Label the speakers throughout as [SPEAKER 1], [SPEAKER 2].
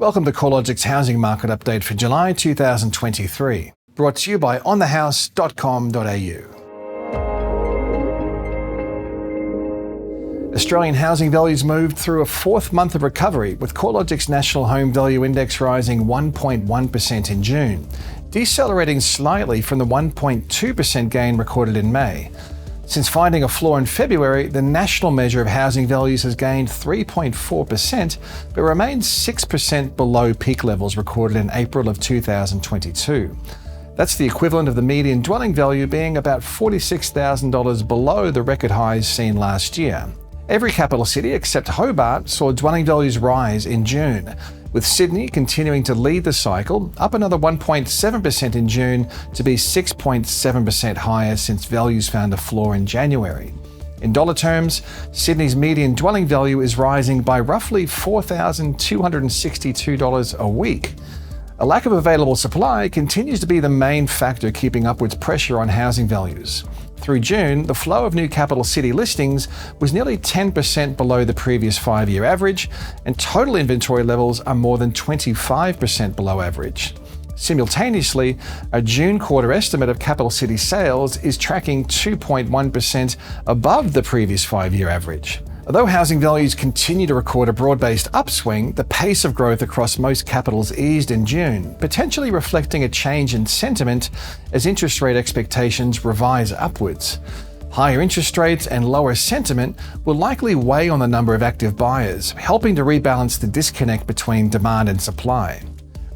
[SPEAKER 1] Welcome to CoreLogic's housing market update for July 2023, brought to you by onthehouse.com.au. Australian housing values moved through a fourth month of recovery, with CoreLogic's National Home Value Index rising 1.1% in June, decelerating slightly from the 1.2% gain recorded in May. Since finding a floor in February, the national measure of housing values has gained 3.4%, but remains 6% below peak levels recorded in April of 2022. That's the equivalent of the median dwelling value being about $46,000 below the record highs seen last year. Every capital city except Hobart saw dwelling values rise in June, with Sydney continuing to lead the cycle, up another 1.7% in June to be 6.7% higher since values found a floor in January. In dollar terms, Sydney's median dwelling value is rising by roughly $4,262 a week. A lack of available supply continues to be the main factor keeping upwards pressure on housing values. Through June, the flow of new capital city listings was nearly 10% below the previous 5-year average, and total inventory levels are more than 25% below average. Simultaneously, a June quarter estimate of capital city sales is tracking 2.1% above the previous 5-year average. Although housing values continue to record a broad-based upswing, the pace of growth across most capitals eased in June, potentially reflecting a change in sentiment as interest rate expectations revise upwards. Higher interest rates and lower sentiment will likely weigh on the number of active buyers, helping to rebalance the disconnect between demand and supply.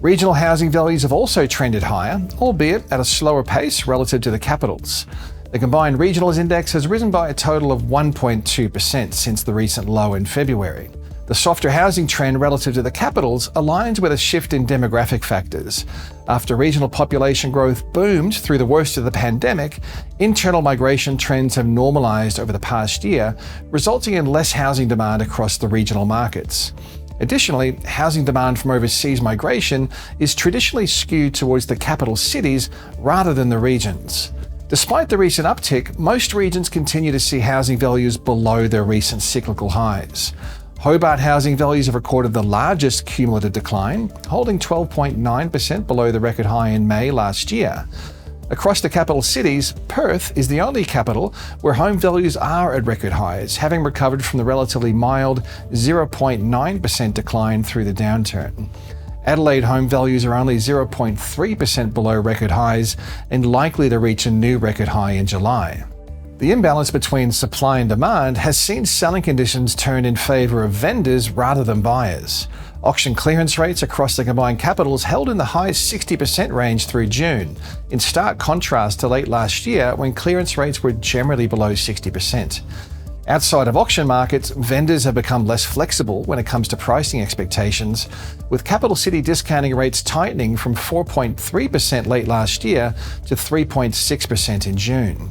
[SPEAKER 1] Regional housing values have also trended higher, albeit at a slower pace relative to the capitals. The combined regionals index has risen by a total of 1.2% since the recent low in February. The softer housing trend relative to the capitals aligns with a shift in demographic factors. After regional population growth boomed through the worst of the pandemic, internal migration trends have normalised over the past year, resulting in less housing demand across the regional markets. Additionally, housing demand from overseas migration is traditionally skewed towards the capital cities rather than the regions. Despite the recent uptick, most regions continue to see housing values below their recent cyclical highs. Hobart housing values have recorded the largest cumulative decline, holding 12.9% below the record high in May last year. Across the capital cities, Perth is the only capital where home values are at record highs, having recovered from the relatively mild 0.9% decline through the downturn. Adelaide home values are only 0.3% below record highs and likely to reach a new record high in July. The imbalance between supply and demand has seen selling conditions turn in favour of vendors rather than buyers. Auction clearance rates across the combined capitals held in the high 60% range through June, in stark contrast to late last year when clearance rates were generally below 60%. Outside of auction markets, vendors have become less flexible when it comes to pricing expectations, with capital city discounting rates tightening from 4.3% late last year to 3.6% in June.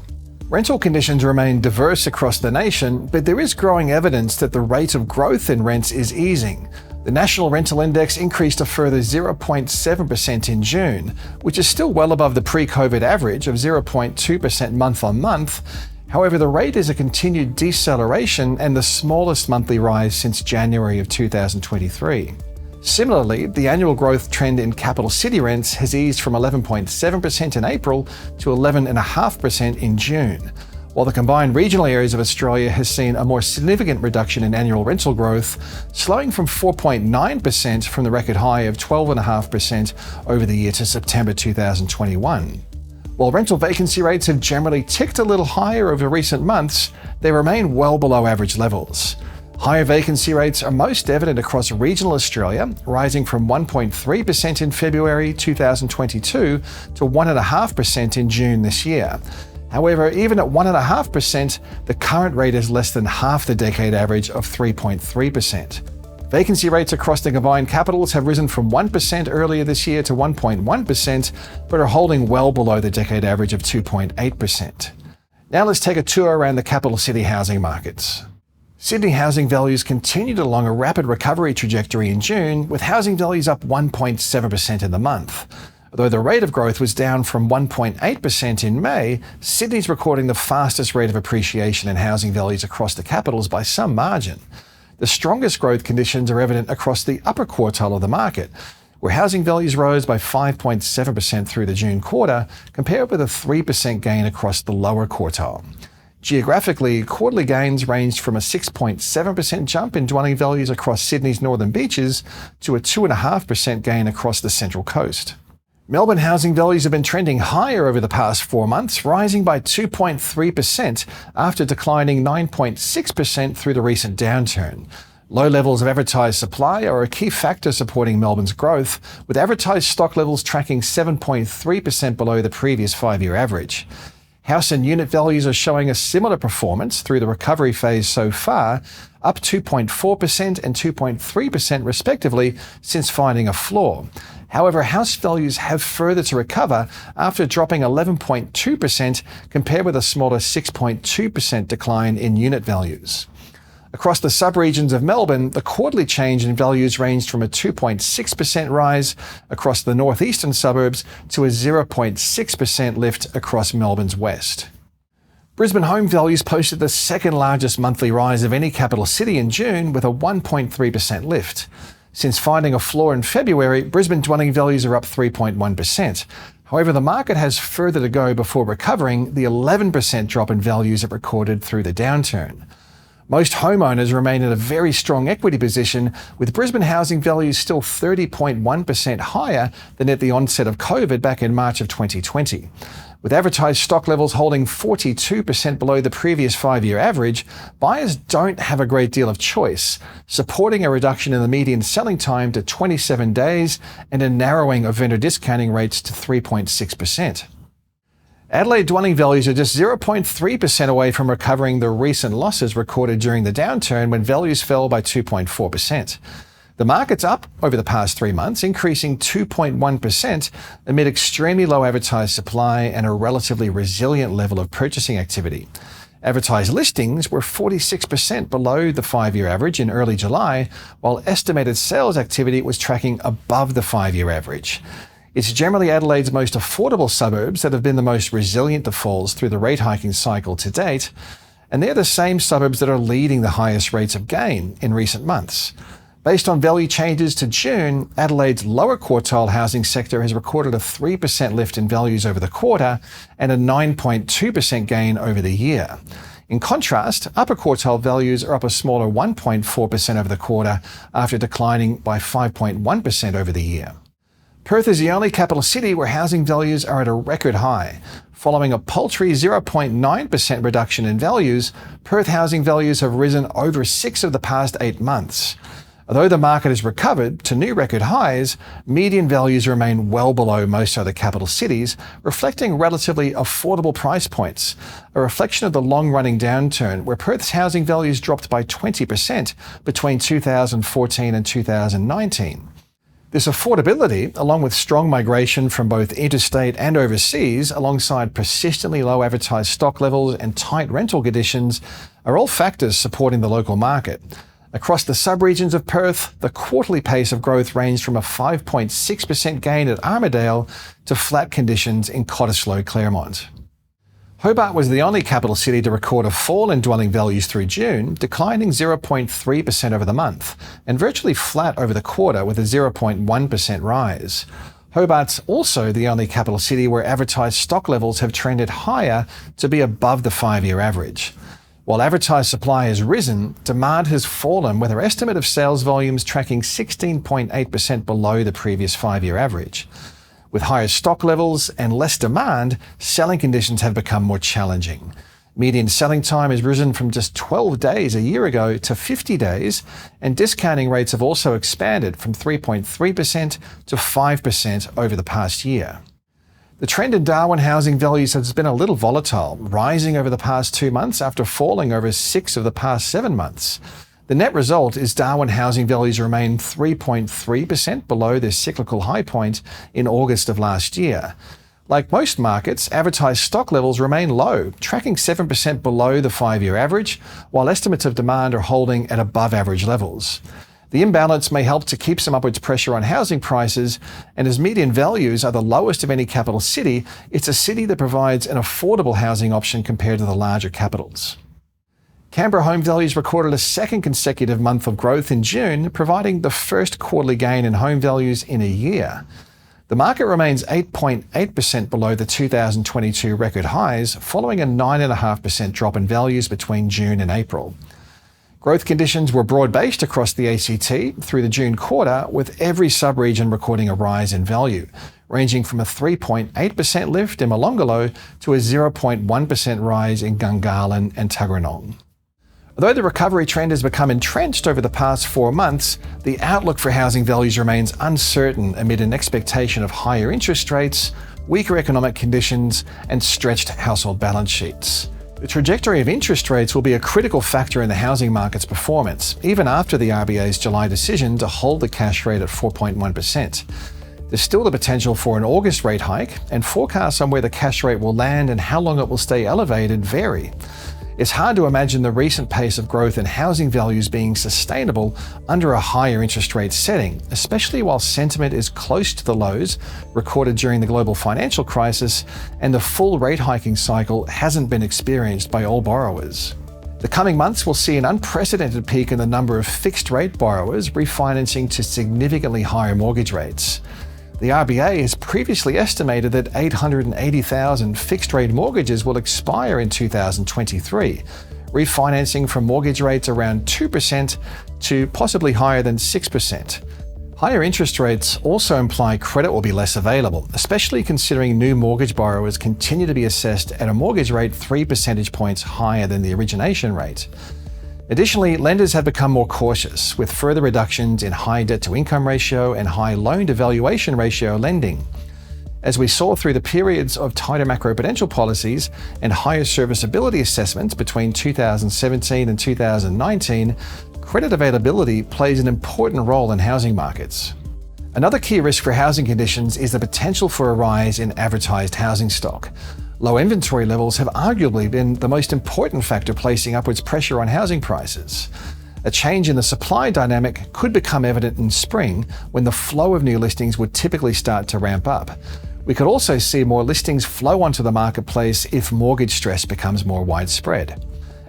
[SPEAKER 1] Rental conditions remain diverse across the nation, but there is growing evidence that the rate of growth in rents is easing. The National Rental Index increased a further 0.7% in June, which is still well above the pre-COVID average of 0.2% month on month. However, the rate is a continued deceleration and the smallest monthly rise since January of 2023. Similarly, the annual growth trend in capital city rents has eased from 11.7% in April to 11.5% in June, while the combined regional areas of Australia has seen a more significant reduction in annual rental growth, slowing from 4.9% from the record high of 12.5% over the year to September 2021. While rental vacancy rates have generally ticked a little higher over recent months, they remain well below average levels. Higher vacancy rates are most evident across regional Australia, rising from 1.3% in February 2022 to 1.5% in June this year. However, even at 1.5%, the current rate is less than half the decade average of 3.3%. Vacancy rates across the combined capitals have risen from 1% earlier this year to 1.1%, but are holding well below the decade average of 2.8%. Now let's take a tour around the capital city housing markets. Sydney housing values continued along a rapid recovery trajectory in June, with housing values up 1.7% in the month. Although the rate of growth was down from 1.8% in May, Sydney's recording the fastest rate of appreciation in housing values across the capitals by some margin. The strongest growth conditions are evident across the upper quartile of the market, where housing values rose by 5.7% through the June quarter, compared with a 3% gain across the lower quartile. Geographically, quarterly gains ranged from a 6.7% jump in dwelling values across Sydney's northern beaches to a 2.5% gain across the Central Coast. Melbourne housing values have been trending higher over the past 4 months, rising by 2.3% after declining 9.6% through the recent downturn. Low levels of advertised supply are a key factor supporting Melbourne's growth, with advertised stock levels tracking 7.3% below the previous 5-year average. House and unit values are showing a similar performance through the recovery phase so far, up 2.4% and 2.3% respectively since finding a floor. However, house values have further to recover after dropping 11.2% compared with a smaller 6.2% decline in unit values. Across the sub-regions of Melbourne, the quarterly change in values ranged from a 2.6% rise across the northeastern suburbs to a 0.6% lift across Melbourne's west. Brisbane home values posted the second largest monthly rise of any capital city in June, with a 1.3% lift. Since finding a floor in February, Brisbane dwelling values are up 3.1%. However, the market has further to go before recovering the 11% drop in values it recorded through the downturn. Most homeowners remain in a very strong equity position, with Brisbane housing values still 30.1% higher than at the onset of COVID back in March of 2020. With advertised stock levels holding 42% below the previous 5-year average, buyers don't have a great deal of choice, supporting a reduction in the median selling time to 27 days and a narrowing of vendor discounting rates to 3.6%. Adelaide dwelling values are just 0.3% away from recovering the recent losses recorded during the downturn when values fell by 2.4%. The market's up over the past 3 months, increasing 2.1% amid extremely low advertised supply and a relatively resilient level of purchasing activity. Advertised listings were 46% below the 5-year average in early July, while estimated sales activity was tracking above the 5-year average. It's generally Adelaide's most affordable suburbs that have been the most resilient to falls through the rate hiking cycle to date, and they're the same suburbs that are leading the highest rates of gain in recent months. Based on value changes to June, Adelaide's lower quartile housing sector has recorded a 3% lift in values over the quarter and a 9.2% gain over the year. In contrast, upper quartile values are up a smaller 1.4% over the quarter after declining by 5.1% over the year. Perth is the only capital city where housing values are at a record high. Following a paltry 0.9% reduction in values, Perth housing values have risen over 6 of the past 8 months. Although the market has recovered to new record highs, median values remain well below most other capital cities, reflecting relatively affordable price points, a reflection of the long-running downturn where Perth's housing values dropped by 20% between 2014 and 2019. This affordability, along with strong migration from both interstate and overseas, alongside persistently low advertised stock levels and tight rental conditions, are all factors supporting the local market. Across the sub-regions of Perth, the quarterly pace of growth ranged from a 5.6% gain at Armidale to flat conditions in Cottesloe, Claremont. Hobart was the only capital city to record a fall in dwelling values through June, declining 0.3% over the month, and virtually flat over the quarter with a 0.1% rise. Hobart's also the only capital city where advertised stock levels have trended higher to be above the 5-year average. While advertised supply has risen, demand has fallen, with our estimate of sales volumes tracking 16.8% below the previous 5-year average. With higher stock levels and less demand, selling conditions have become more challenging. Median selling time has risen from just 12 days a year ago to 50 days, and discounting rates have also expanded from 3.3% to 5% over the past year. The trend in Darwin housing values has been a little volatile, rising over the past 2 months after falling over 6 of the past 7 months. The net result is Darwin housing values remain 3.3% below their cyclical high point in August of last year. Like most markets, advertised stock levels remain low, tracking 7% below the 5-year average, while estimates of demand are holding at above average levels. The imbalance may help to keep some upwards pressure on housing prices, and as median values are the lowest of any capital city, it's a city that provides an affordable housing option compared to the larger capitals. Canberra home values recorded a second consecutive month of growth in June, providing the first quarterly gain in home values in a year. The market remains 8.8% below the 2022 record highs, following a 9.5% drop in values between June and April. Growth conditions were broad-based across the ACT through the June quarter, with every sub-region recording a rise in value, ranging from a 3.8% lift in Molonglo to a 0.1% rise in Gungahlin and Tuggeranong. Although the recovery trend has become entrenched over the past 4 months, the outlook for housing values remains uncertain amid an expectation of higher interest rates, weaker economic conditions, and stretched household balance sheets. The trajectory of interest rates will be a critical factor in the housing market's performance, even after the RBA's July decision to hold the cash rate at 4.1%. There's still the potential for an August rate hike, and forecasts on where the cash rate will land and how long it will stay elevated vary. It's hard to imagine the recent pace of growth in housing values being sustainable under a higher interest rate setting, especially while sentiment is close to the lows recorded during the global financial crisis and the full rate hiking cycle hasn't been experienced by all borrowers. The coming months will see an unprecedented peak in the number of fixed-rate borrowers refinancing to significantly higher mortgage rates. The RBA has previously estimated that 880,000 fixed-rate mortgages will expire in 2023, refinancing from mortgage rates around 2% to possibly higher than 6%. Higher interest rates also imply credit will be less available, especially considering new mortgage borrowers continue to be assessed at a mortgage rate 3 percentage points higher than the origination rate. Additionally, lenders have become more cautious, with further reductions in high debt-to-income ratio and high loan-to-valuation ratio lending. As we saw through the periods of tighter macroprudential policies and higher serviceability assessments between 2017 and 2019, credit availability plays an important role in housing markets. Another key risk for housing conditions is the potential for a rise in advertised housing stock. Low inventory levels have arguably been the most important factor placing upwards pressure on housing prices. A change in the supply dynamic could become evident in spring, when the flow of new listings would typically start to ramp up. We could also see more listings flow onto the marketplace if mortgage stress becomes more widespread.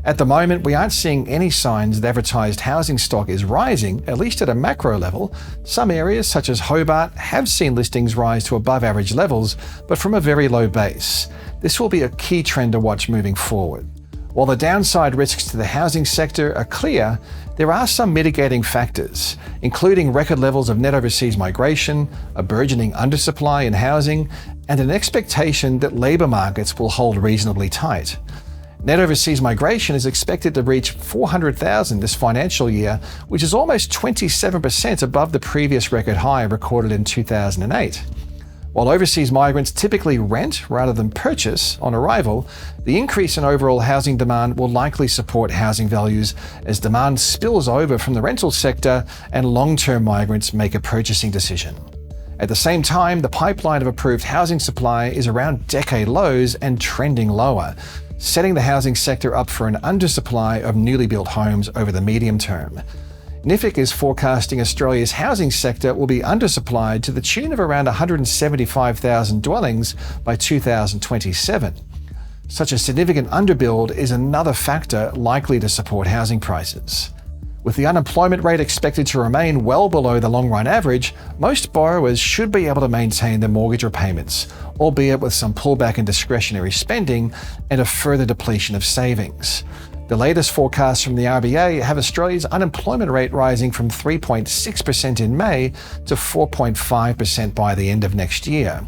[SPEAKER 1] At the moment, we aren't seeing any signs that advertised housing stock is rising, at least at a macro level. Some areas, such as Hobart, have seen listings rise to above average levels, but from a very low base. This will be a key trend to watch moving forward. While the downside risks to the housing sector are clear, there are some mitigating factors, including record levels of net overseas migration, a burgeoning undersupply in housing, and an expectation that labour markets will hold reasonably tight. Net overseas migration is expected to reach 400,000 this financial year, which is almost 27% above the previous record high recorded in 2008. While overseas migrants typically rent rather than purchase on arrival, the increase in overall housing demand will likely support housing values as demand spills over from the rental sector and long-term migrants make a purchasing decision. At the same time, the pipeline of approved housing supply is around decade lows and trending lower, setting the housing sector up for an undersupply of newly built homes over the medium term. NIFIC is forecasting Australia's housing sector will be undersupplied to the tune of around 175,000 dwellings by 2027. Such a significant underbuild is another factor likely to support housing prices. With the unemployment rate expected to remain well below the long-run average, most borrowers should be able to maintain their mortgage repayments, albeit with some pullback in discretionary spending and a further depletion of savings. The latest forecasts from the RBA have Australia's unemployment rate rising from 3.6% in May to 4.5% by the end of next year.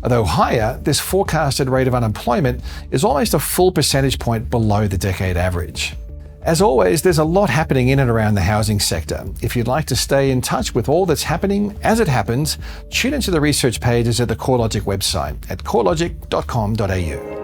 [SPEAKER 1] Although higher, this forecasted rate of unemployment is almost a full percentage point below the decade average. As always, there's a lot happening in and around the housing sector. If you'd like to stay in touch with all that's happening as it happens, tune into the research pages at the CoreLogic website at corelogic.com.au.